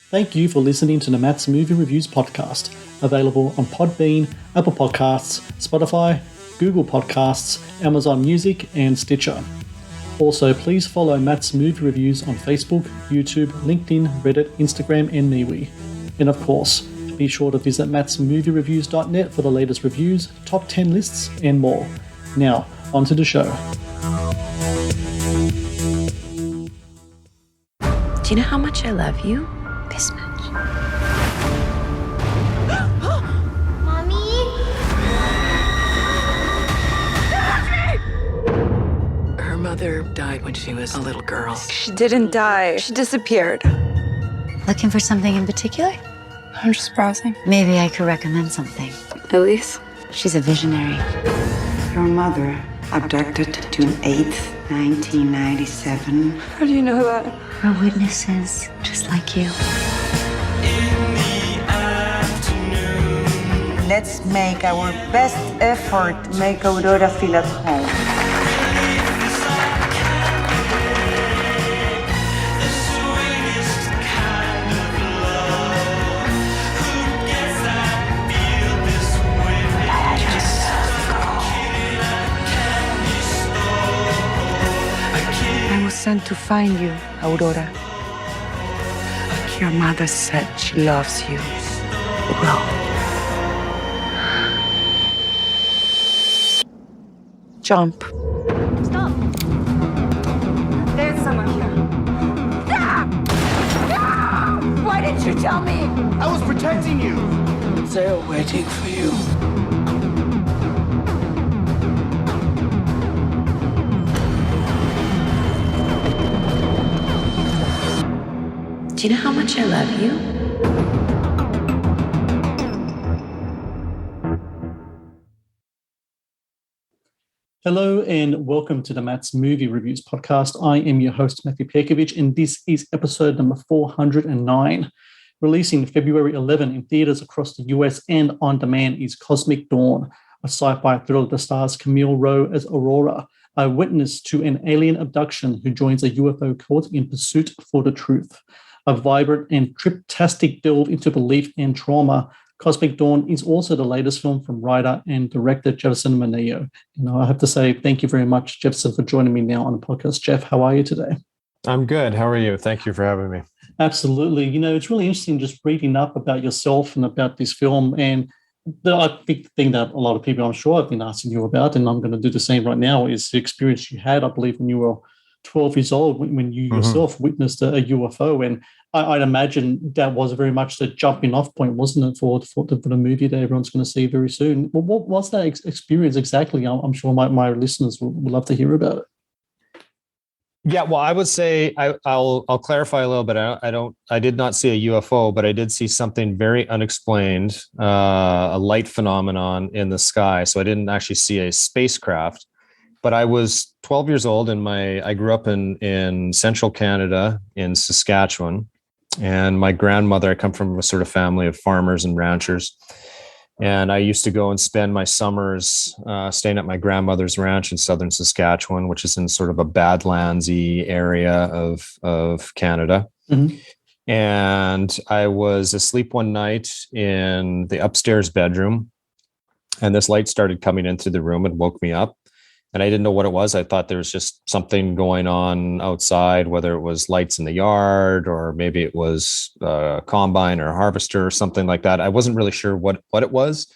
Thank you for listening to the Matt's Movie Reviews podcast, available on Podbean, Apple Podcasts, Spotify, Google Podcasts, Amazon Music, and Stitcher. Also, please follow Matt's Movie Reviews on Facebook, YouTube, LinkedIn, Reddit, Instagram, and MeWe. And of course, be sure to visit mattsmoviereviews.net for the latest reviews, top 10 lists, and more. Now, on to the show. Do you know how much I love you? This much. Her mother died when she was a little girl. She didn't die. She disappeared. Looking for something in particular? I'm just browsing. Maybe I could recommend something. Elise? She's a visionary. Your mother abducted June 8th, 1997. How do you know that? We're witnesses, just like you. Let's make our best effort to make Aurora feel at home. I was sent to find you, Aurora. Your mother said she loves you. Well. Jump. Stop! There's someone here. Stop! No! Why didn't you tell me? I was protecting you. They're waiting for you. Do you know how much I love you? Hello and welcome to the Matt's Movie Reviews podcast. I am your host, Matthew Pejkovic, and this is episode number 409. Releasing February 11 in theaters across the US and on demand is Cosmic Dawn, a sci-fi thriller that stars Camille Rowe as Aurora, a witness to an alien abduction who joins a UFO cult in pursuit for the truth. A vibrant and triptastic delve into belief and trauma, Cosmic Dawn is also the latest film from writer and director Jefferson Moneo. I have to say thank you very much, Jefferson, for joining me now on the podcast. Jeff, how are you today? I'm good. How are you? Thank you for having me. Absolutely. It's really interesting just reading up about yourself and about this film. And the big thing that a lot of people, I'm sure, have been asking you about, and I'm going to do the same right now, is the experience you had, I believe, when you were 12 years old, when you yourself witnessed a UFO. And I'd imagine that was very much the jumping off point, wasn't it, for the movie that everyone's going to see very soon. Well, what was that experience exactly? I'm sure my listeners will love to hear about it. Yeah, well, I would say I'll clarify a little bit. I did not see a UFO, but I did see something very unexplained, a light phenomenon in the sky. So I didn't actually see a spacecraft. But I was 12 years old, and I grew up in central Canada in Saskatchewan. And my grandmother, I come from a sort of family of farmers and ranchers. And I used to go and spend my summers staying at my grandmother's ranch in southern Saskatchewan, which is in sort of a Badlandsy area of Canada. Mm-hmm. And I was asleep one night in the upstairs bedroom, and this light started coming into the room and woke me up. And I didn't know what it was. I thought there was just something going on outside, whether it was lights in the yard or maybe it was a combine or a harvester or something like that. I wasn't really sure what it was.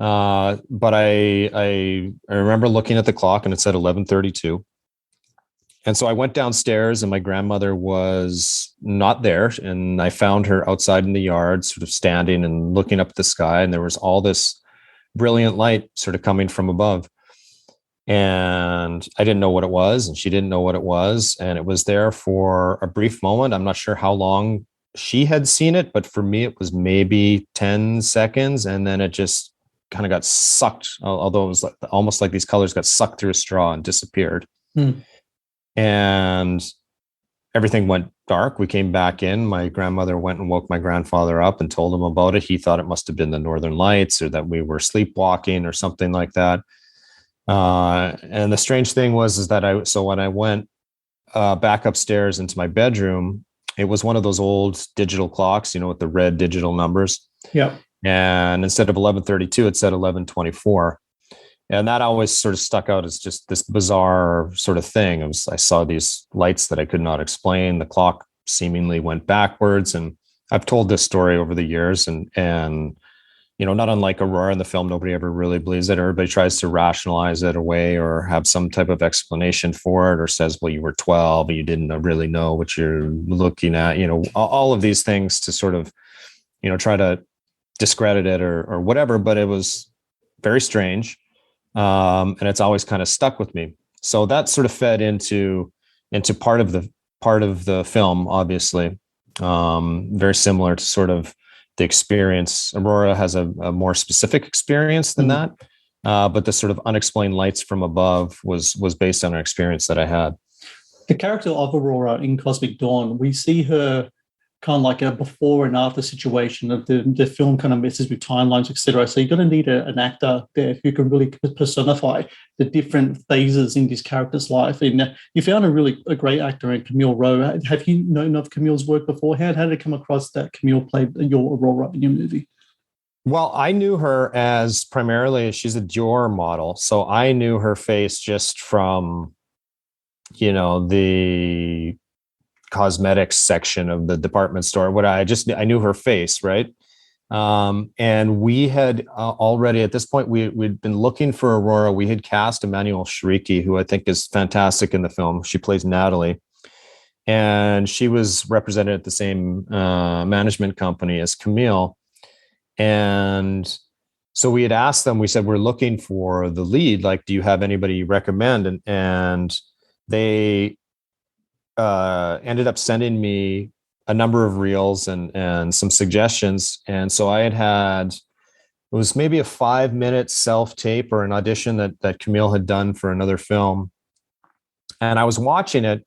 But I remember looking at the clock and it said 11:32. And so I went downstairs and my grandmother was not there. And I found her outside in the yard, sort of standing and looking up at the sky. And there was all this brilliant light sort of coming from above. And I didn't know what it was, and she didn't know what it was. And it was there for a brief moment. I'm not sure how long she had seen it, but for me, it was maybe 10 seconds. And then it just kind of got sucked, although it was almost like these colors got sucked through a straw and disappeared. And everything went dark. We came back in. My grandmother went and woke my grandfather up and told him about it. He thought it must have been the Northern Lights or that we were sleepwalking or something like that. And the strange thing was that when I went back upstairs into my bedroom, it was one of those old digital clocks, with the red digital numbers. Yeah. And instead of 11:32, it said 11:24. And that always sort of stuck out as just this bizarre sort of thing. I saw these lights that I could not explain. The clock seemingly went backwards. And I've told this story over the years, and not unlike Aurora in the film, nobody ever really believes it. Everybody tries to rationalize it away or have some type of explanation for it, or says, well, you were 12 and you didn't really know what you're looking at, all of these things to sort of, try to discredit it or whatever. But it was very strange. And it's always kind of stuck with me. So that sort of fed into part of the film, obviously. Very similar to sort of the experience. Aurora has a more specific experience than that. But the sort of unexplained lights from above was based on an experience that I had. The character of Aurora in Cosmic Dawn, we see her kind of like a before and after situation of the film kind of messes with timelines, etc. So you're going to need an actor there who can really personify the different phases in this character's life. And you found a great actor in Camille Rowe. Have you known of Camille's work beforehand? How did it come across that Camille played your Aurora in your movie? Well, I knew her as primarily, she's a Dior model. So I knew her face just from, the cosmetics section of the department store. I knew her face, right? And we had already at this point, we'd been looking for Aurora. We had cast Emmanuel Shriki, who I think is fantastic in the film. She plays Natalie, and she was represented at the same management company as Camille. And so we had asked them, we said, we're looking for the lead. Like, do you have anybody you recommend? And they ended up sending me a number of reels and some suggestions. And so I had it was maybe a 5-minute self-tape or an audition that Camille had done for another film. And I was watching it.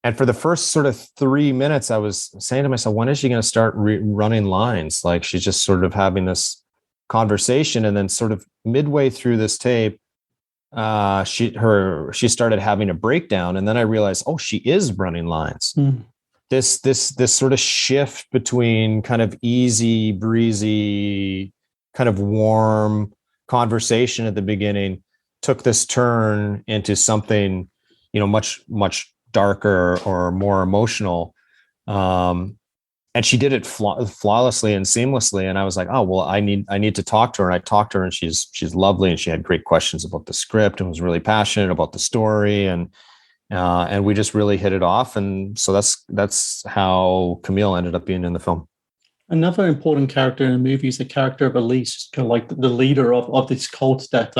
And for the first sort of 3 minutes, I was saying to myself, when is she going to start running lines? Like, she's just sort of having this conversation. And then sort of midway through this tape, she started having a breakdown, and then I realized, oh, she is running lines. This sort of shift between kind of easy breezy, kind of warm conversation at the beginning took this turn into something, much darker or more emotional. And she did it flawlessly and seamlessly. And I was like, oh, well, I need to talk to her. And I talked to her, and she's lovely. And she had great questions about the script and was really passionate about the story. And we just really hit it off. And so that's how Camille ended up being in the film. Another important character in the movie is the character of Elise, kind of like the leader of this cult that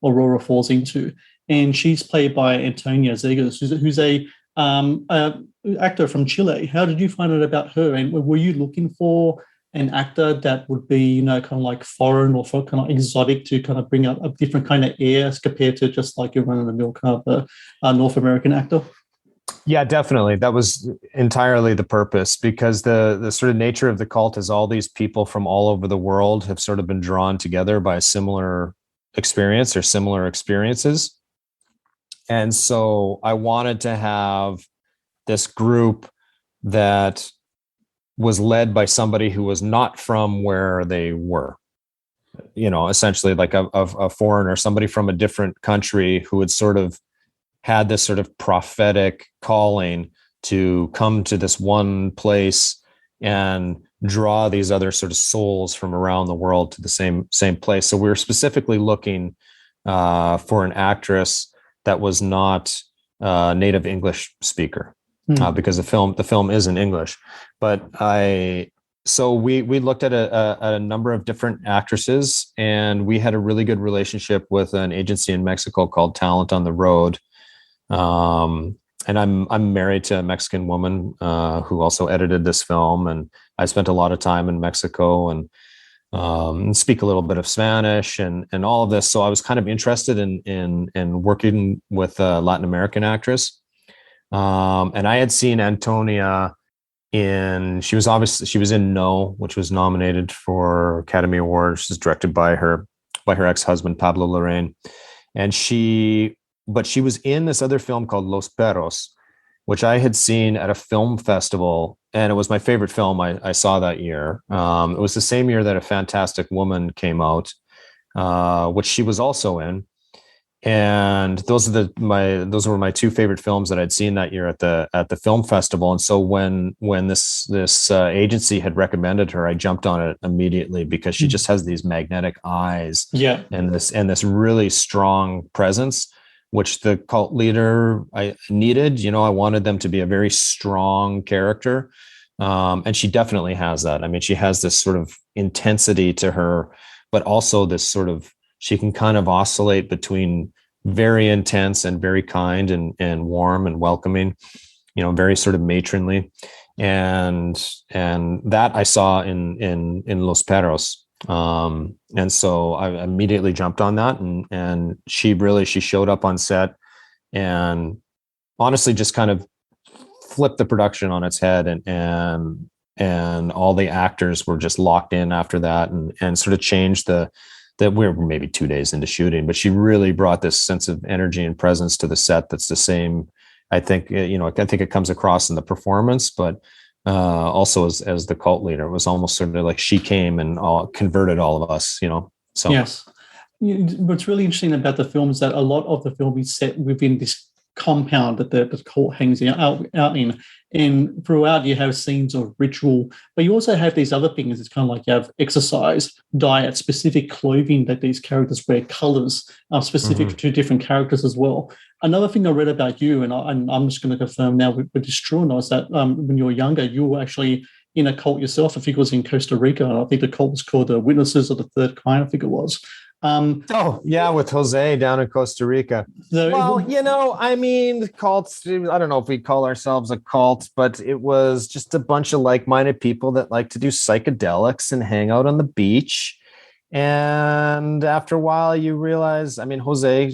Aurora falls into. And she's played by Antonia Zegas, who's a actor from Chile. How did you find out about her? And were you looking for an actor that would be, kind of like foreign or kind of exotic to kind of bring up a different kind of air as compared to just like your run-of-the-mill kind of North American actor? Yeah, definitely. That was entirely the purpose, because the sort of nature of the cult is all these people from all over the world have sort of been drawn together by a similar experience or similar experiences. And so I wanted to have this group that was led by somebody who was not from where they were, essentially like a foreigner, somebody from a different country who had sort of had this sort of prophetic calling to come to this one place and draw these other sort of souls from around the world to the same place. So we were specifically looking for an actress that was not a native English speaker, because the film is in English. But so we looked at a number of different actresses, and we had a really good relationship with an agency in Mexico called Talent on the Road. And I'm married to a Mexican woman who also edited this film, and I spent a lot of time in Mexico and speak a little bit of Spanish and all of this. So I was kind of interested in working with a Latin American actress. And I had seen Antonia she was in No, which was nominated for Academy Award. She's directed by her ex-husband, Pablo Larraín. But she was in this other film called Los Perros. which I had seen at a film festival, and it was my favorite film I saw that year. It was the same year that A Fantastic Woman came out, which she was also in. And those were my two favorite films that I'd seen that year at the film festival. And so when this agency had recommended her, I jumped on it immediately because she just has these magnetic eyes, and this really strong presence, which the cult leader I needed. You know, I wanted them to be a very strong character, and she definitely has that. I mean, she has this sort of intensity to her, but also this sort of, she can kind of oscillate between very intense and very kind and warm and welcoming, you know, very sort of matronly. And that I saw in Los Perros. And so I immediately jumped on that, and she showed up on set and honestly just kind of flipped the production on its head, and all the actors were just locked in after that, and sort of changed that we were maybe 2 days into shooting, but she really brought this sense of energy and presence to the set that's the same. I think, you know, I think it comes across in the performance, but also as the cult leader. It was almost sort of like she came and converted all of us, you know. So yes. What's really interesting about the film is that a lot of the film is set within this compound that the cult hangs out in, and throughout you have scenes of ritual, but you also have these other things. It's kind of like you have exercise, diet, specific clothing that these characters wear, colors are specific to different characters as well. Another thing I read about you, and I'm just going to confirm now with this true, is that when you were younger, you were actually in a cult yourself. I think it was in Costa Rica, and I think the cult was called the Witnesses of the Third Kind, I think it was. With Jose down in Costa Rica. Well, you know, I mean, the cults, I don't know if we call ourselves a cult, but it was just a bunch of like-minded people that like to do psychedelics and hang out on the beach. And after a while, you realize, I mean, Jose,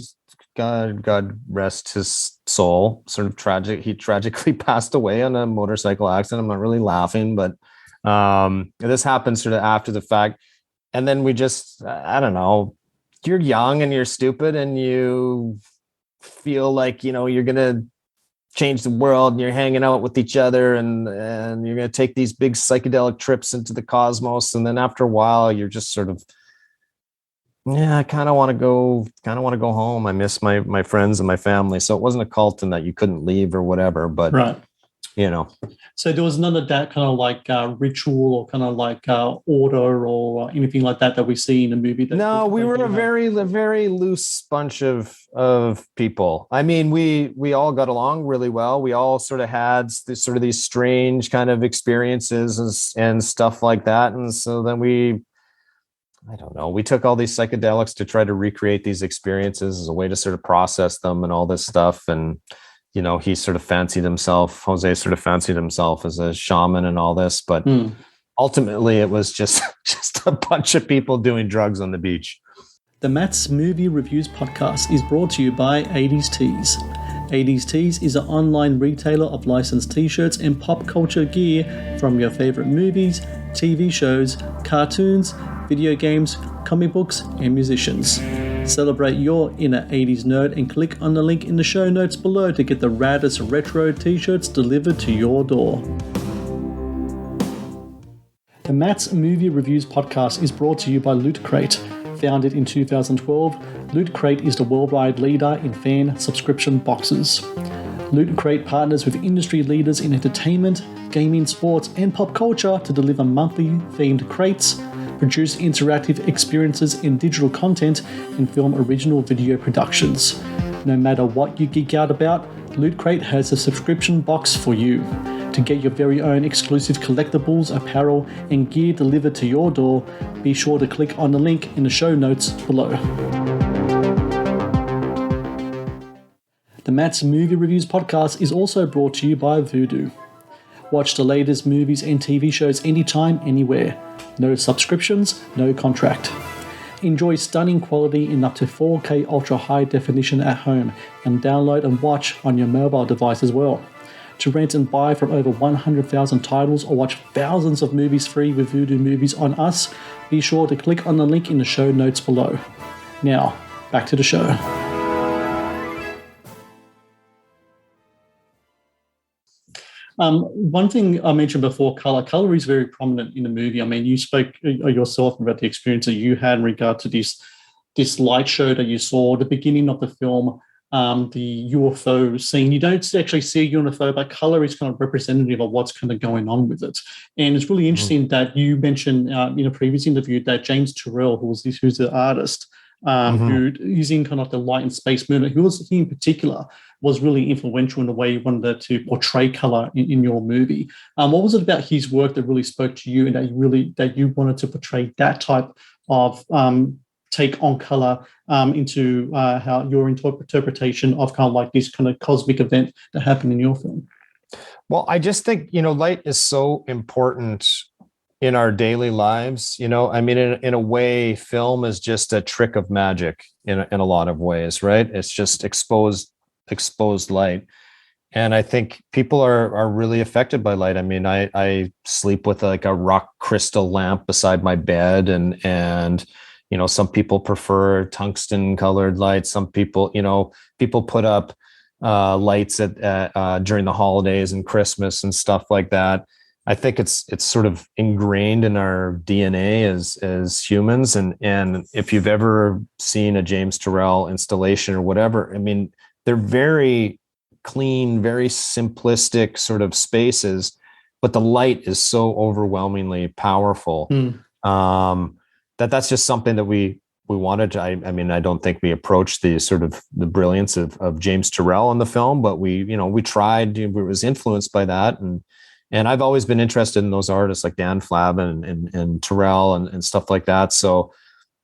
God rest his soul, sort of tragic. He tragically passed away on a motorcycle accident. I'm not really laughing, but this happened sort of after the fact. And then we just, I don't know, you're young and you're stupid and you feel like, you know, you're going to change the world, and you're hanging out with each other, and you're going to take these big psychedelic trips into the cosmos. And then after a while, you're just sort of, I kind of want to go home. I miss my friends and my family. So it wasn't a cult in that you couldn't leave or whatever, but right. You know, so there was none of that kind of like ritual or kind of like order or anything like that we see in the movie. No, we were a very loose bunch of people. I mean, we all got along really well. We all sort of had these strange kind of experiences and stuff like that. And so then we took all these psychedelics to try to recreate these experiences as a way to sort of process them and all this stuff. And you know, Jose sort of fancied himself as a shaman and all this, but ultimately it was just a bunch of people doing drugs on the beach. The Matt's Movie Reviews podcast is brought to you by 80s Tees. 80s Tees is an online retailer of licensed t-shirts and pop culture gear from your favorite movies, TV shows, cartoons, video games, comic books, and musicians. Celebrate your inner 80s nerd and click on the link in the show notes below to get the raddest retro t-shirts delivered to your door. The Matt's Movie Reviews podcast is brought to you by Loot Crate. Founded in 2012, Loot Crate is the worldwide leader in fan subscription boxes. Loot Crate partners with industry leaders in entertainment, gaming, sports, and pop culture to deliver monthly themed crates, produce interactive experiences in digital content, and film original video productions. No matter what you geek out about, Loot Crate has a subscription box for you. To get your very own exclusive collectibles, apparel, and gear delivered to your door, be sure to click on the link in the show notes below. The Matt's Movie Reviews podcast is also brought to you by Vudu. Watch the latest movies and TV shows anytime, anywhere. No subscriptions, no contract. Enjoy stunning quality in up to 4K ultra high definition at home, and download and watch on your mobile device as well. To rent and buy from over 100,000 titles or watch thousands of movies free with Vudu Movies on us, be sure to click on the link in the show notes below. Now, back to the show. One thing I mentioned before, color. Color is very prominent in the movie. I mean, you spoke yourself about the experience that you had in regard to this light show that you saw, the beginning of the film, the UFO scene. You don't actually see a UFO, but color is kind of representative of what's kind of going on with it. And it's really interesting that you mentioned in a previous interview that James Turrell, who's the artist, who using kind of the light and space movement, he in particular was really influential in the way he wanted to portray color in your movie. What was it about his work that really spoke to you, and that you wanted to portray that type of take on color into how your interpretation of kind of like this kind of cosmic event that happened in your film? Well, I just think, light is so important in our daily lives. I mean, in a way, film is just a trick of magic in a lot of ways, right? It's just exposed light. And I think people are really affected by light. I mean, I sleep with like a rock crystal lamp beside my bed, and some people prefer tungsten colored lights. Some people, people put up lights at during the holidays and Christmas and stuff like that. I think it's sort of ingrained in our DNA as humans. And if you've ever seen a James Turrell installation or whatever, I mean, they're very clean, very simplistic sort of spaces, but the light is so overwhelmingly powerful. That's just something that we wanted to. I mean, I don't think we approached the sort of the brilliance of James Turrell in the film, but we tried. We was influenced by that, and I've always been interested in those artists like Dan Flavin and Turrell and stuff like that. So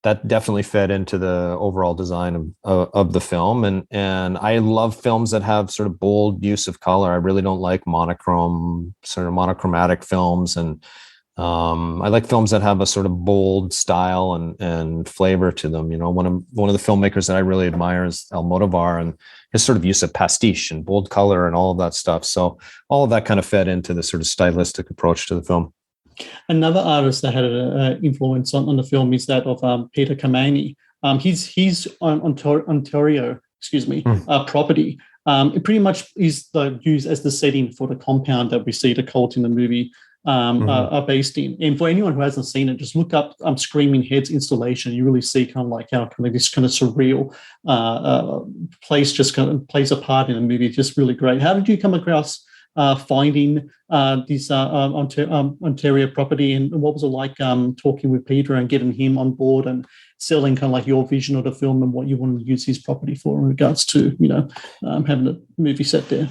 that definitely fed into the overall design of the film. And I love films that have sort of bold use of color. I really don't like monochromatic films, and I like films that have a sort of bold style and flavor to them. One of the filmmakers that I really admire is Almodovar, and his sort of use of pastiche and bold color and all of that stuff. So all of that kind of fed into the sort of stylistic approach to the film. Another artist that had an influence on the film is that of Peter Khamenei. He's on Ontario, property. It pretty much is used as the setting for the compound that we see the cult in the movie are based in. And for anyone who hasn't seen it, just look up Screaming Heads installation. You really see kind of like how kind of this kind of surreal place just kind of plays a part in the movie. It's just really great. How did you come across finding this Ontario property, and what was it like talking with Peter and getting him on board and selling kind of like your vision of the film and what you wanted to use his property for in regards to having a movie set there?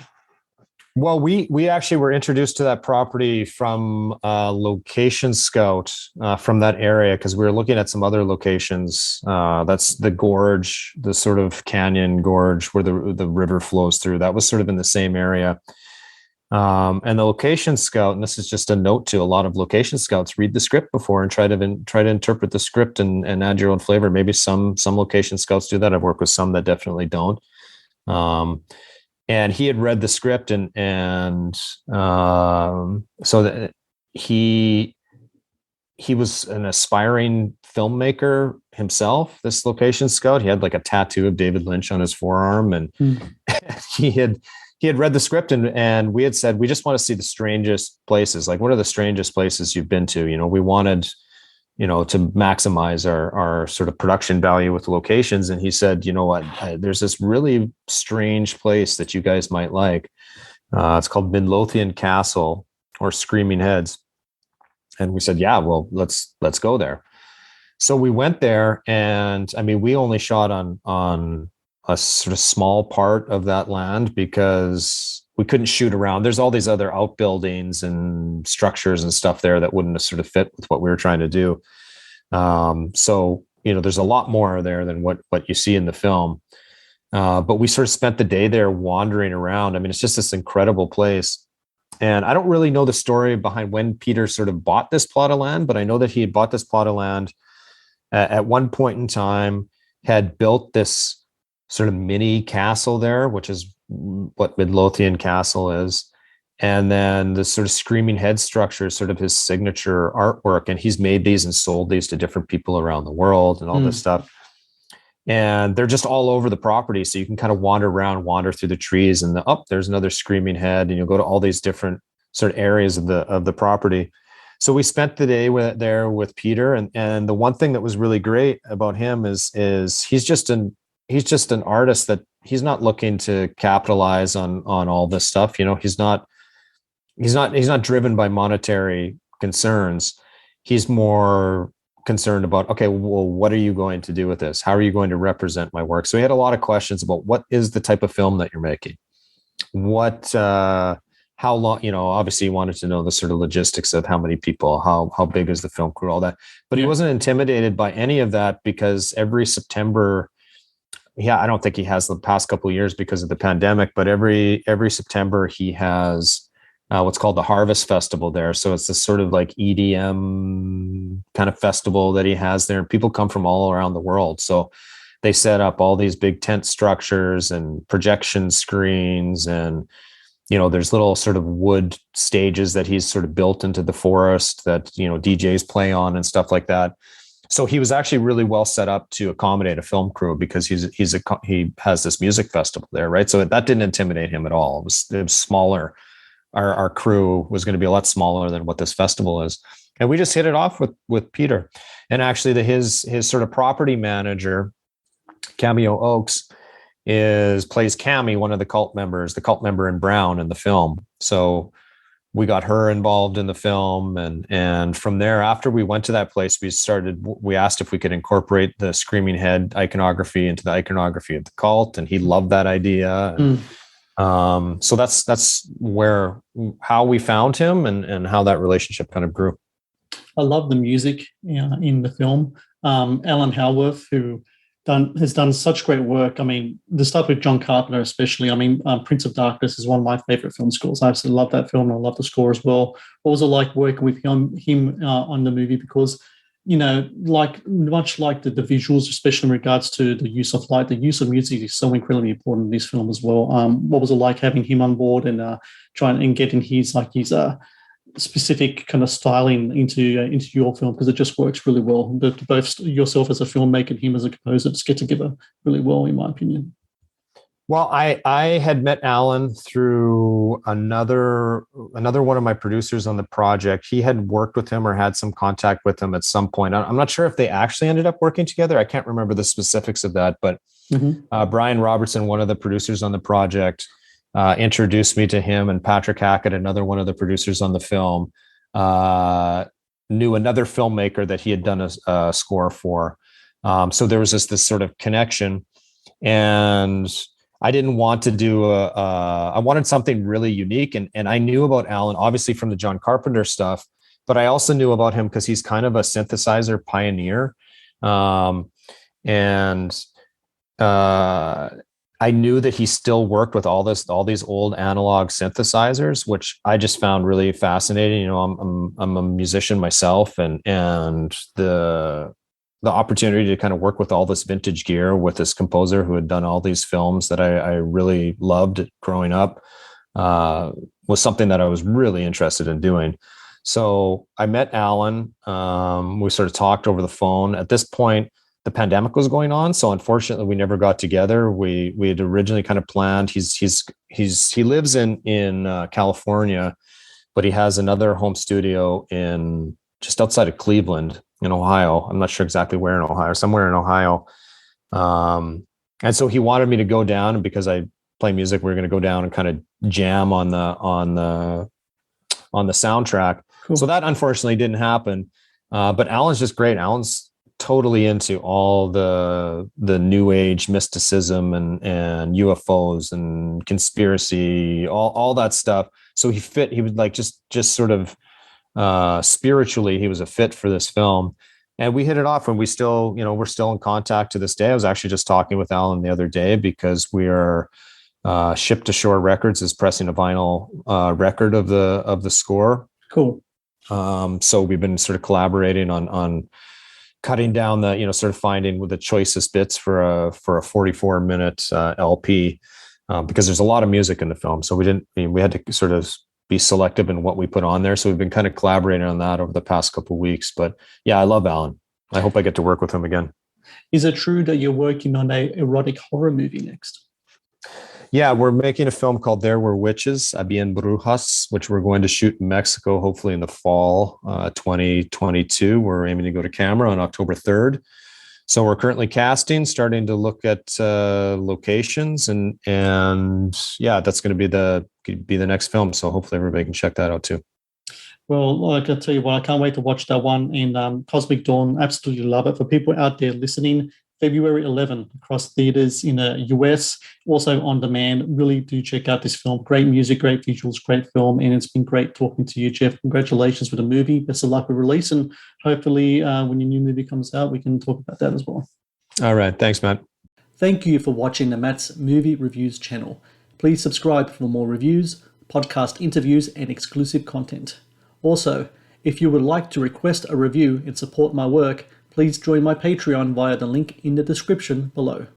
Well, we actually were introduced to that property from a location scout from that area, because we were looking at some other locations. That's the gorge, the sort of canyon gorge where the river flows through. That was sort of in the same area. And the location scout, and this is just a note to a lot of location scouts, read the script before and try to interpret the script and add your own flavor. Maybe some location scouts do that. I've worked with some that definitely don't. And he had read the script, and so that he was an aspiring filmmaker himself. This location scout, he had like a tattoo of David Lynch on his forearm, and he had read the script, and we had said, we just want to see the strangest places. Like, what are the strangest places you've been to? We wanted, to maximize our sort of production value with the locations. And he said, what, there's this really strange place that you guys might like. It's called Midlothian Castle, or Screaming Heads. And we said, yeah, well, let's go there. So we went there, and I mean, we only shot on a sort of small part of that land because we couldn't shoot around. There's all these other outbuildings and structures and stuff there that wouldn't sort of fit with what we were trying to do. So, there's a lot more there than what you see in the film. But we sort of spent the day there wandering around. I mean, it's just this incredible place. And I don't really know the story behind when Peter sort of bought this plot of land, but I know that he had bought this plot of land at one point in time, had built this sort of mini castle there, which is what Midlothian Castle is. And then the sort of Screaming Head structure is sort of his signature artwork. And he's made these and sold these to different people around the world and all this stuff. And they're just all over the property. So you can kind of wander through the trees, and there's another Screaming Head, and you'll go to all these different sort of areas of the property. So we spent the day there with Peter, and the one thing that was really great about him is he's just an artist that he's not looking to capitalize on all this stuff. He's not driven by monetary concerns. He's more concerned about, okay, well, what are you going to do with this? How are you going to represent my work? So he had a lot of questions about what is the type of film that you're making? How long, obviously he wanted to know the sort of logistics of how many people, how big is the film crew, all that. But he wasn't intimidated by any of that, because every September, I don't think he has the past couple of years because of the pandemic, but every September he has what's called the Harvest Festival there. So it's this sort of like EDM kind of festival that he has there. And people come from all around the world. So they set up all these big tent structures and projection screens, and there's little sort of wood stages that he's sort of built into the forest that DJs play on and stuff like that. So he was actually really well set up to accommodate a film crew, because he has this music festival there, right? So that didn't intimidate him at all. It was smaller. Our crew was going to be a lot smaller than what this festival is, and we just hit it off with Peter. And actually, his sort of property manager, Camille Oakes, plays Cammy, one of the cult member in Brown in the film. So we got her involved in the film. And from there, after we went to that place, we asked if we could incorporate the Screaming Head iconography into the iconography of the cult. And he loved that idea. So that's how we found him and how that relationship kind of grew. I love the music in the film. Alan Howarth, who has done such great work. I mean, the stuff with John Carpenter especially. I mean, Prince of Darkness is one of my favorite film scores. I absolutely love that film, and I love the score as well. What was it like working with him on the movie? Because, much like the visuals, especially in regards to the use of light, the use of music is so incredibly important in this film as well. What was it like having him on board and trying and getting his specific kind of styling into your film, because it just works really well. Both yourself as a filmmaker and him as a composer just get together really well, in my opinion. Well, I had met Alan through another one of my producers on the project. He had worked with him or had some contact with him at some point. I'm not sure if they actually ended up working together. I can't remember the specifics of that, but Brian Robertson, one of the producers on the project, introduced me to him, and Patrick Hackett, another one of the producers on the film, knew another filmmaker that he had done a score for. So there was this sort of connection, and I didn't want to do I wanted something really unique. And I knew about Alan, obviously from the John Carpenter stuff, but I also knew about him because he's kind of a synthesizer pioneer. I knew that he still worked with all these old analog synthesizers, which I just found really fascinating. I'm a musician myself, and the opportunity to kind of work with all this vintage gear with this composer who had done all these films that I really loved growing up was something that I was really interested in doing. So I met Alan. We sort of talked over the phone. At this point, the pandemic was going on, so unfortunately we never got together. We had originally kind of planned. He lives in California, but he has another home studio in just outside of Cleveland in Ohio. I'm not sure exactly where in Ohio, somewhere in Ohio. And so he wanted me to go down, and because I play music, we were going to go down and kind of jam on the soundtrack. Cool. So that unfortunately didn't happen. But Alan's just great. Alan's totally into all the new age mysticism and UFOs and conspiracy, all that stuff. So he would like just sort of spiritually, he was a fit for this film. And we hit it off, and we're still in contact to this day. I was actually just talking with Alan the other day, because we are Ship to Shore Records is pressing a vinyl record of the score. Cool. So we've been sort of collaborating on cutting down sort of finding the choicest bits for a 44-minute LP, because there's a lot of music in the film. So we had to sort of be selective in what we put on there. So we've been kind of collaborating on that over the past couple of weeks. But yeah, I love Alan. I hope I get to work with him again. Is it true that you're working on a erotic horror movie next? Yeah, we're making a film called There Were Witches, Habían Brujas, which we're going to shoot in Mexico, hopefully in the fall 2022. We're aiming to go to camera on October 3rd. So we're currently casting, starting to look at locations, and yeah, that's going to be the next film. So hopefully everybody can check that out too. Well, like I tell you what, I can't wait to watch that one. And Cosmic Dawn, absolutely love it. For people out there listening, February 11 across theaters in the US, also on demand. Really do check out this film. Great music, great visuals, great film. And it's been great talking to you, Jeff. Congratulations with the movie. Best of luck with release. And hopefully when your new movie comes out, we can talk about that as well. All right. Thanks, Matt. Thank you for watching the Matt's Movie Reviews channel. Please subscribe for more reviews, podcast interviews, and exclusive content. Also, if you would like to request a review and support my work, please join my Patreon via the link in the description below.